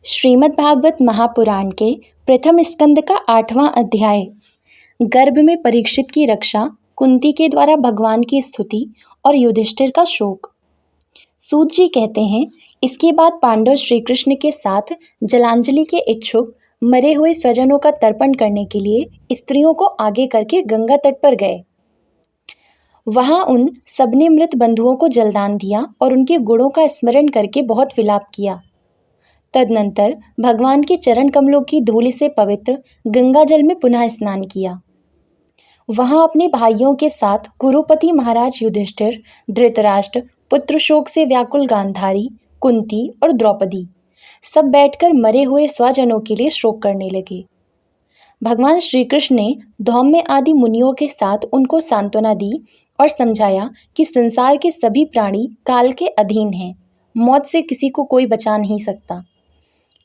श्रीमद् भागवत महापुराण के प्रथम स्कंद का 8वां अध्याय। गर्भ में परीक्षित की रक्षा, कुंती के द्वारा भगवान की स्तुति और युधिष्ठिर का शोक। सूत जी कहते हैं, इसके बाद पांडव श्री कृष्ण के साथ जलांजलि के इच्छुक मरे हुए स्वजनों का तर्पण करने के लिए स्त्रियों को आगे करके गंगा तट पर गए। वहां उन सबने मृत बंधुओं को जलदान दिया और उनके गुणों का स्मरण करके बहुत विलाप किया। तदनंतर भगवान के चरण कमलों की धूलि से पवित्र गंगा जल में पुनः स्नान किया। वहां अपने भाइयों के साथ कुरुपति महाराज युधिष्ठिर, धृतराष्ट्र, पुत्र शोक से व्याकुल गांधारी, कुंती और द्रौपदी सब बैठकर मरे हुए स्वजनों के लिए शोक करने लगे। भगवान श्री कृष्ण ने धौम्य आदि मुनियों के साथ उनको सांत्वना दी और समझाया कि संसार के सभी प्राणी काल के अधीन हैं, मौत से किसी को कोई बचा नहीं सकता।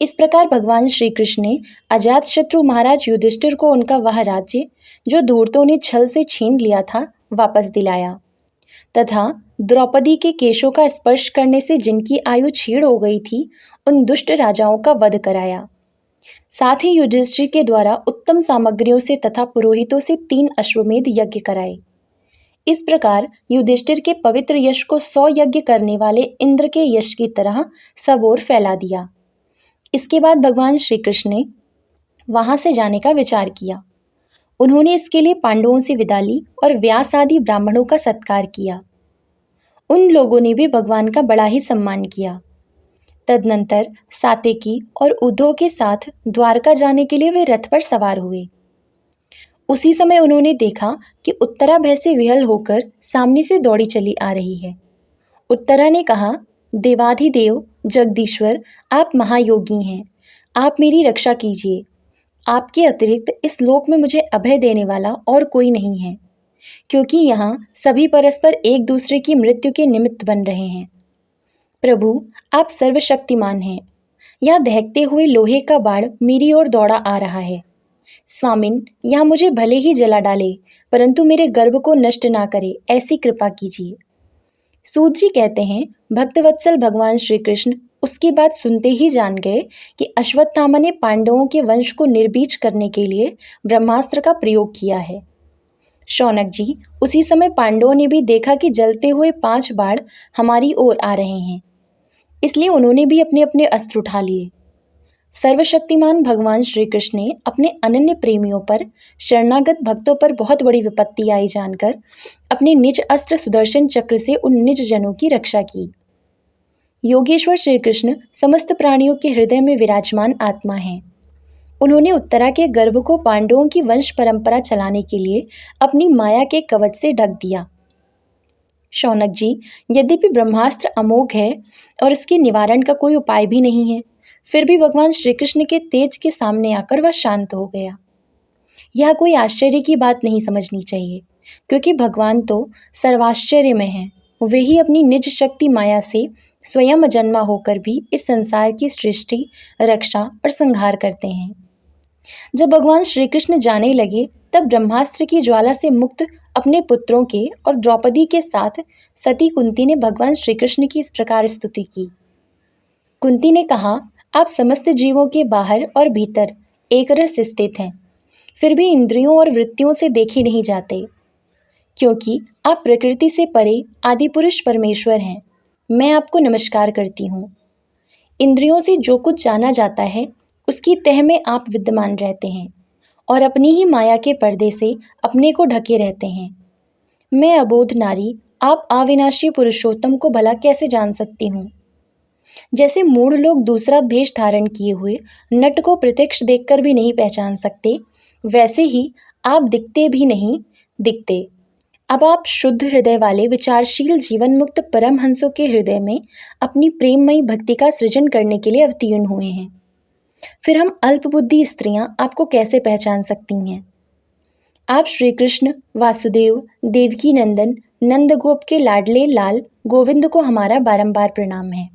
इस प्रकार भगवान श्री कृष्ण ने अजातशत्रु महाराज युधिष्ठिर को उनका वह राज्य जो धूर्तों ने छल से छीन लिया था वापस दिलाया तथा द्रौपदी के केशों का स्पर्श करने से जिनकी आयु छीड़ हो गई थी उन दुष्ट राजाओं का वध कराया। साथ ही युधिष्ठिर के द्वारा उत्तम सामग्रियों से तथा पुरोहितों से 3 अश्वमेध यज्ञ कराए। इस प्रकार युधिष्ठिर के पवित्र यश को 100 यज्ञ करने वाले इंद्र के यश की तरह सब ओर फैला दिया। इसके बाद भगवान श्री कृष्ण ने वहां से जाने का विचार किया। उन्होंने इसके लिए पांडवों से विदा ली और व्यास आदि ब्राह्मणों का सत्कार किया। उन लोगों ने भी भगवान का बड़ा ही सम्मान किया। तदनंतर सात्यकी और उद्धव के साथ द्वारका जाने के लिए वे रथ पर सवार हुए। उसी समय उन्होंने देखा कि उत्तरा भय से विहल होकर सामने से दौड़ी चली आ रही है। उत्तरा ने कहा, देवाधिदेव जगदीश्वर, आप महायोगी हैं, आप मेरी रक्षा कीजिए। आपके अतिरिक्त इस लोक में मुझे अभय देने वाला और कोई नहीं है, क्योंकि यहाँ सभी परस्पर एक दूसरे की मृत्यु के निमित्त बन रहे हैं। प्रभु, आप सर्वशक्तिमान हैं। यह दहकते हुए लोहे का बाण मेरी ओर दौड़ा आ रहा है। स्वामिन, यह मुझे भले ही जला डाले, परंतु मेरे गर्भ को नष्ट ना करे, ऐसी कृपा कीजिए। सूत जी कहते हैं, भक्तवत्सल भगवान श्री कृष्ण उसकी बात सुनते ही जान गए कि अश्वत्थामा ने पांडवों के वंश को निर्बीज करने के लिए ब्रह्मास्त्र का प्रयोग किया है। शौनक जी, उसी समय पांडवों ने भी देखा कि जलते हुए 5 बाण हमारी ओर आ रहे हैं, इसलिए उन्होंने भी अपने अपने अस्त्र उठा लिए। सर्वशक्तिमान भगवान श्री कृष्ण ने अपने अनन्य प्रेमियों पर, शरणागत भक्तों पर बहुत बड़ी विपत्ति आई जानकर अपने निज अस्त्र सुदर्शन चक्र से उन निज जनों की रक्षा की। योगेश्वर श्री कृष्ण समस्त प्राणियों के हृदय में विराजमान आत्मा हैं। उन्होंने उत्तरा के गर्भ को पांडवों की वंश परंपरा चलाने के लिए अपनी माया के कवच से ढक दिया। शौनक जी, यद्यपि ब्रह्मास्त्र अमोघ है और इसके निवारण का कोई उपाय भी नहीं है, फिर भी भगवान श्री कृष्ण के तेज के सामने आकर वह शांत हो गया। यह कोई आश्चर्य की बात नहीं समझनी चाहिए, क्योंकि भगवान तो सर्वाश्चर्य में हैं। वे ही अपनी निज शक्ति माया से स्वयं अजन्मा होकर भी इस संसार की सृष्टि, रक्षा और संहार करते हैं। जब भगवान श्री कृष्ण जाने लगे, तब ब्रह्मास्त्र की ज्वाला से मुक्त अपने पुत्रों के और द्रौपदी के साथ सती कुंती ने भगवान श्री कृष्ण की इस प्रकार स्तुति की। कुंती ने कहा, आप समस्त जीवों के बाहर और भीतर एक रस स्थित हैं, फिर भी इंद्रियों और वृत्तियों से देखे नहीं जाते, क्योंकि आप प्रकृति से परे आदि पुरुष परमेश्वर हैं। मैं आपको नमस्कार करती हूँ। इंद्रियों से जो कुछ जाना जाता है उसकी तह में आप विद्यमान रहते हैं और अपनी ही माया के पर्दे से अपने को ढके रहते हैं। मैं अबोध नारी, आप अविनाशी पुरुषोत्तम को भला कैसे जान सकती हूँ। जैसे मूढ़ लोग दूसरा भेष धारण किए हुए नट को प्रत्यक्ष देखकर भी नहीं पहचान सकते, वैसे ही आप दिखते भी नहीं दिखते। अब आप शुद्ध हृदय वाले विचारशील जीवन मुक्त परमहंसों के हृदय में अपनी प्रेममयी भक्ति का सृजन करने के लिए अवतीर्ण हुए हैं। फिर हम अल्पबुद्धि स्त्रियां आपको कैसे पहचान सकती हैं। आप श्री कृष्ण, वासुदेव, देवकी नंदन, नंदगोप के लाडले लाल गोविंद को हमारा बारंबार प्रणाम है,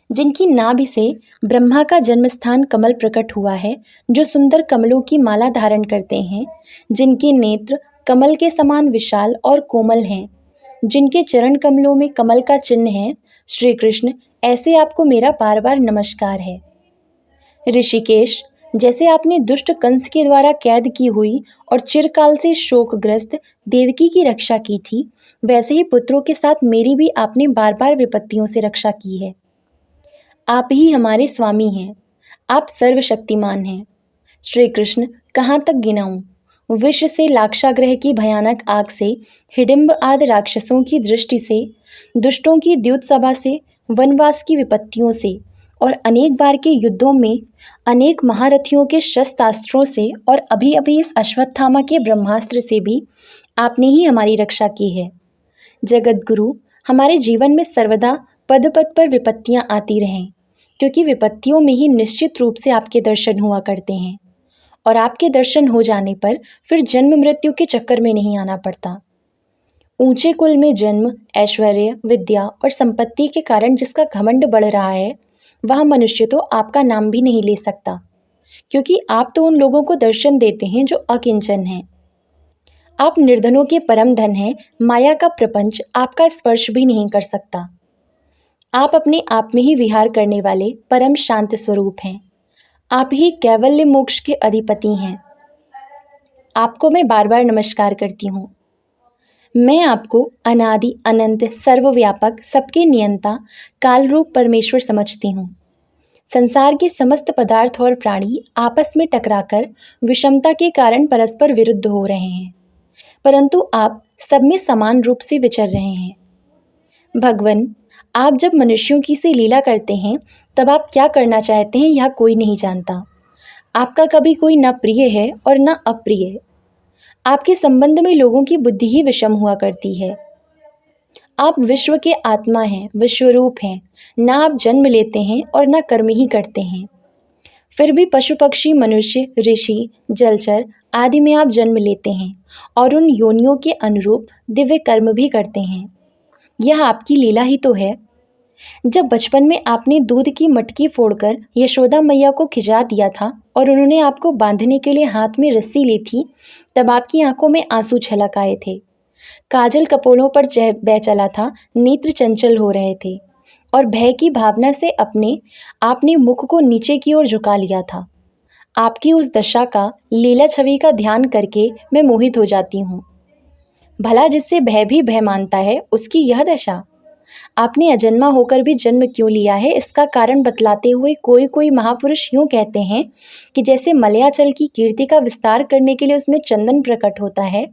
जिनकी नाभि से ब्रह्मा का जन्मस्थान कमल प्रकट हुआ है, जो सुंदर कमलों की माला धारण करते हैं, जिनके नेत्र कमल के समान विशाल और कोमल हैं, जिनके चरण कमलों में कमल का चिन्ह है। श्री कृष्ण ऐसे आपको मेरा बार बार नमस्कार है। ऋषिकेश, जैसे आपने दुष्ट कंस के द्वारा कैद की हुई और चिरकाल से शोकग्रस्त देवकी की रक्षा की थी, वैसे ही पुत्रों के साथ मेरी भी आपने बार बार विपत्तियों से रक्षा की है। आप ही हमारे स्वामी हैं, आप सर्वशक्तिमान हैं। श्री कृष्ण, कहाँ तक गिनाऊं? विष से लाक्षागृह की भयानक आग से, हिडिंब आदि राक्षसों की दृष्टि से, दुष्टों की द्यूत सभा से, वनवास की विपत्तियों से और अनेक बार के युद्धों में अनेक महारथियों के शस्त्रास्त्रों से और अभी अभी इस अश्वत्थामा के ब्रह्मास्त्र से भी आपने ही हमारी रक्षा की है। जगत गुरु, हमारे जीवन में सर्वदा पद पद पर विपत्तियां आती रहें, क्योंकि विपत्तियों में ही निश्चित रूप से आपके दर्शन हुआ करते हैं और आपके दर्शन हो जाने पर फिर जन्म मृत्यु के चक्कर में नहीं आना पड़ता। ऊंचे कुल में जन्म, ऐश्वर्य, विद्या और संपत्ति के कारण जिसका घमंड बढ़ रहा है, वह मनुष्य तो आपका नाम भी नहीं ले सकता, क्योंकि आप तो उन लोगों को दर्शन देते हैं जो अकिंचन हैं। आप निर्धनों के परम धन हैं, माया का प्रपंच आपका स्पर्श भी नहीं कर सकता। आप अपने आप में ही विहार करने वाले परम शांत स्वरूप हैं। आप ही कैवल्य मोक्ष के अधिपति हैं। आपको मैं बार बार नमस्कार करती हूँ। मैं आपको अनादि अनंत सर्वव्यापक सबके नियंता काल रूप परमेश्वर समझती हूँ। संसार के समस्त पदार्थ और प्राणी आपस में टकराकर विषमता के कारण परस्पर विरुद्ध हो रहे हैं, परंतु आप सब में समान रूप से विचर रहे हैं। भगवन, आप जब मनुष्यों की से लीला करते हैं तब आप क्या करना चाहते हैं यह कोई नहीं जानता। आपका कभी कोई न प्रिय है और न अप्रिय। आपके संबंध में लोगों की बुद्धि ही विषम हुआ करती है। आप विश्व के आत्मा हैं, विश्वरूप हैं। न आप जन्म लेते हैं और न कर्म ही करते हैं, फिर भी पशु पक्षी मनुष्य ऋषि जलचर आदि में आप जन्म लेते हैं और उन योनियों के अनुरूप दिव्य कर्म भी करते हैं। यह आपकी लीला ही तो है। जब बचपन में आपने दूध की मटकी फोड़कर यशोदा मैया को खिजा दिया था और उन्होंने आपको बांधने के लिए हाथ में रस्सी ली थी, तब आपकी आंखों में आंसू छलक आए थे, काजल कपोलों पर बह चला था, नेत्र चंचल हो रहे थे और भय की भावना से आपने मुख को नीचे की ओर झुका लिया था। आपकी उस दशा का लीला छवि का ध्यान करके मैं मोहित हो जाती हूँ। भला जिससे भय भी भय मानता है, उसकी यह दशा। आपने अजन्मा होकर भी जन्म क्यों लिया है, इसका कारण बतलाते हुए कोई कोई महापुरुष यूँ कहते हैं कि जैसे मलयाचल की कीर्ति का विस्तार करने के लिए उसमें चंदन प्रकट होता है,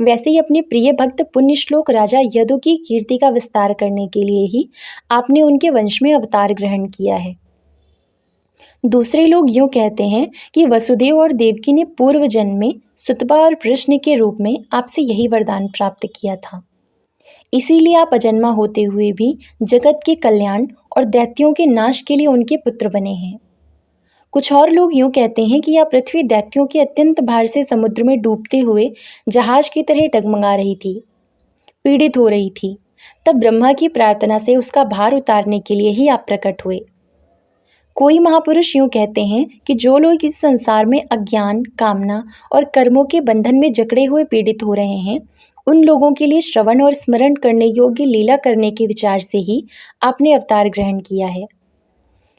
वैसे ही अपने प्रिय भक्त पुण्यश्लोक राजा यदु की कीर्ति का विस्तार करने के लिए ही आपने उनके वंश में अवतार ग्रहण किया है। दूसरे लोग यूँ कहते हैं कि वसुदेव और देवकी ने पूर्व जन्म में सुतपा और प्रश्न के रूप में आपसे यही वरदान प्राप्त किया था, इसीलिए आप अजन्मा होते हुए भी जगत के कल्याण और दैत्यों के नाश के लिए उनके पुत्र बने हैं। कुछ और लोग यूँ कहते हैं कि यह पृथ्वी दैत्यों के अत्यंत भार से समुद्र में डूबते हुए जहाज की तरह डगमगा रही थी, पीड़ित हो रही थी। तब ब्रह्मा की प्रार्थना से उसका भार उतारने के लिए ही आप प्रकट हुए। कोई महापुरुष यूँ कहते हैं कि जो लोग इस संसार में अज्ञान, कामना और कर्मों के बंधन में जकड़े हुए पीड़ित हो रहे हैं, उन लोगों के लिए श्रवण और स्मरण करने योग्य लीला करने के विचार से ही आपने अवतार ग्रहण किया है।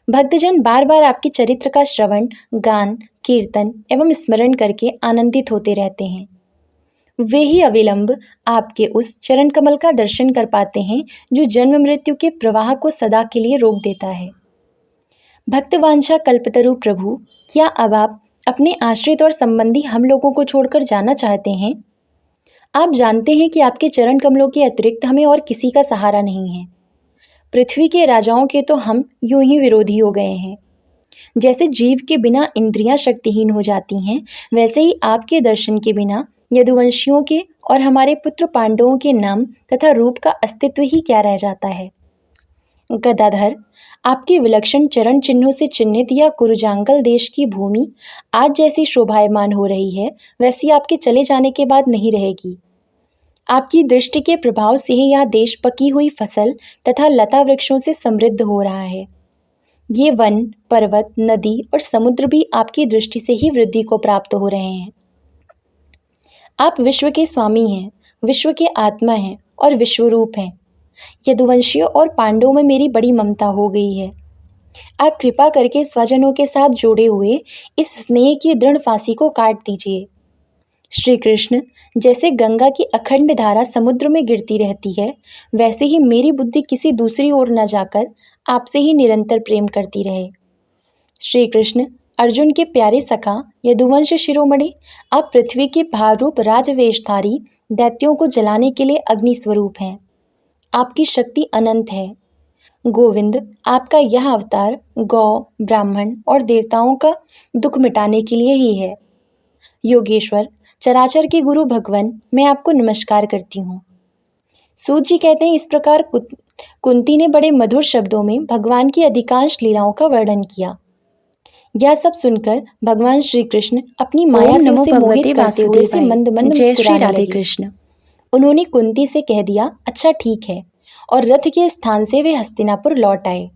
भक्तजन बार बार आपके चरित्र का श्रवण, गान, कीर्तन एवं स्मरण करके आनंदित होते रहते हैं। वे ही अविलंब आपके उस चरण कमल का दर्शन कर पाते हैं जो जन्म मृत्यु के प्रवाह को सदा के लिए रोक देता है। भक्तवांछा कल्पतरु प्रभु, क्या अब आप अपने आश्रित और संबंधी हम लोगों को छोड़कर जाना चाहते हैं? आप जानते हैं कि आपके चरण कमलों के अतिरिक्त हमें और किसी का सहारा नहीं है। पृथ्वी के राजाओं के तो हम यूं ही विरोधी हो गए हैं। जैसे जीव के बिना इंद्रियां शक्तिहीन हो जाती हैं, वैसे ही आपके दर्शन के बिना यदुवंशियों के और हमारे पुत्र पांडवों के नाम तथा रूप का अस्तित्व ही क्या रह जाता है। गदाधर, आपके विलक्षण चरण चिन्हों से चिन्हित यह कुरुजांगल देश की भूमि आज जैसी शोभायमान हो रही है, वैसी आपके चले जाने के बाद नहीं रहेगी। आपकी दृष्टि के प्रभाव से ही यह देश पकी हुई फसल तथा लता वृक्षों से समृद्ध हो रहा है। ये वन, पर्वत, नदी और समुद्र भी आपकी दृष्टि से ही वृद्धि को प्राप्त हो रहे हैं। आप विश्व के स्वामी हैं, विश्व के आत्मा हैं और विश्वरूप हैं। यदुवंशियों और पांडवों में मेरी बड़ी ममता हो गई है। आप कृपा करके स्वजनों के साथ जोड़े हुए इस स्नेह की दृढ़ फांसी को काट दीजिए। श्री कृष्ण, जैसे गंगा की अखंड धारा समुद्र में गिरती रहती है, वैसे ही मेरी बुद्धि किसी दूसरी ओर न जाकर आपसे ही निरंतर प्रेम करती रहे। श्री कृष्ण, अर्जुन के प्यारे सखा यदुवंश शिरोमणि, आप पृथ्वी के भाररूप राजवेशधारी दैत्यों को जलाने के लिए अग्नि स्वरूप हैं। आपकी शक्ति अनंत है। गोविंद, आपका यह अवतार गौ, ब्राह्मण और देवताओं का दुख मिटाने के लिए ही है। योगेश्वर, चराचर के गुरु भगवान, मैं आपको नमस्कार करती हूँ। सूत जी कहते हैं, इस प्रकार कुंती ने बड़े मधुर शब्दों में भगवान की अधिकांश लीलाओं का वर्णन किया। यह सब सुनकर भगवान श्री कृष्ण अपनी माया से उसे मोहित करते हुए से मंद मंद मुस्कुराने लगे। उन्होंने कुंती से कह दिया, अच्छा ठीक है, और रथ के स्थान से वे हस्तिनापुर लौट आए।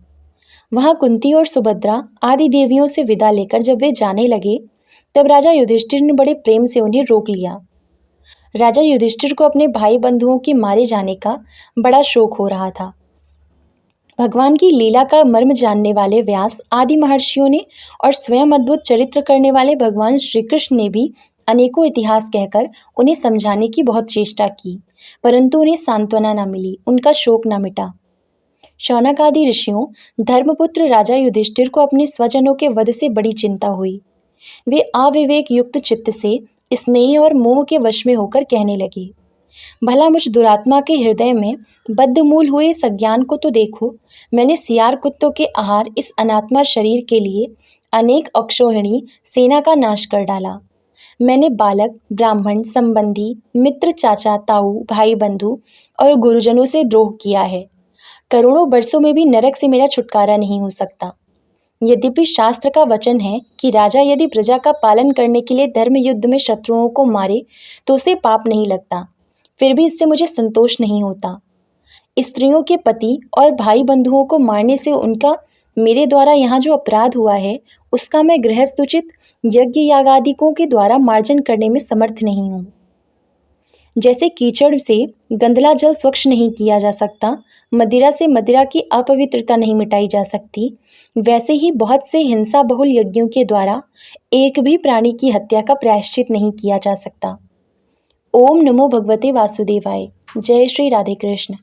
वहां कुंती और सुभद्रा आदि देवियों से विदा लेकर जब वे जाने लगे, तब राजा युधिष्ठिर ने बड़े प्रेम से उन्हें रोक लिया। राजा युधिष्ठिर को अपने भाई बंधुओं के मारे जाने का बड़ा शोक हो रहा था। भगवान की लीला का मर्म जानने वाले व्यास आदि महर्षियों ने और स्वयं अद्भुत चरित्र करने वाले भगवान श्री कृष्ण ने भी अनेकों इतिहास कहकर उन्हें समझाने की बहुत चेष्टा की, परंतु उन्हें सांत्वना न मिली, उनका शोक न मिटा। शौनक आदि ऋषियों, धर्मपुत्र राजा युधिष्ठिर को अपने स्वजनों के वध से बड़ी चिंता हुई। वे अविवेक युक्त चित्त से स्नेह और मोह के वश में होकर कहने लगे, भला मुझ दुरात्मा के हृदय में बद्धमूल हुए इस अज्ञान को तो देखो। मैंने सियार कुत्तों के आहार इस अनात्मा शरीर के लिए अनेक अक्षौहिणी सेना का नाश कर डाला। मैंने बालक, ब्राह्मण, संबंधी, मित्र, चाचा, ताऊ, भाई बंधु और गुरुजनों से द्रोह किया है। करोड़ों वर्षों में भी नरक से मेरा छुटकारा नहीं हो सकता। यद्यपि शास्त्र का वचन है कि राजा यदि प्रजा का पालन करने के लिए धर्म युद्ध में शत्रुओं को मारे तो उसे पाप नहीं लगता, फिर भी इससे मुझे संतोष नहीं होता। स्त्रियों के पति और भाई बंधुओं को मारने से उनका मेरे द्वारा यहाँ जो अपराध हुआ है, उसका मैं गृहस्थोचित यज्ञ यागादिकों के द्वारा मार्जन करने में समर्थ नहीं हूँ। जैसे कीचड़ से गंदला जल स्वच्छ नहीं किया जा सकता, मदिरा से मदिरा की अपवित्रता नहीं मिटाई जा सकती, वैसे ही बहुत से हिंसा बहुल यज्ञों के द्वारा एक भी प्राणी की हत्या का प्रायश्चित नहीं किया जा सकता। ओम नमो भगवते वासुदेवाय। जय श्री राधे कृष्ण।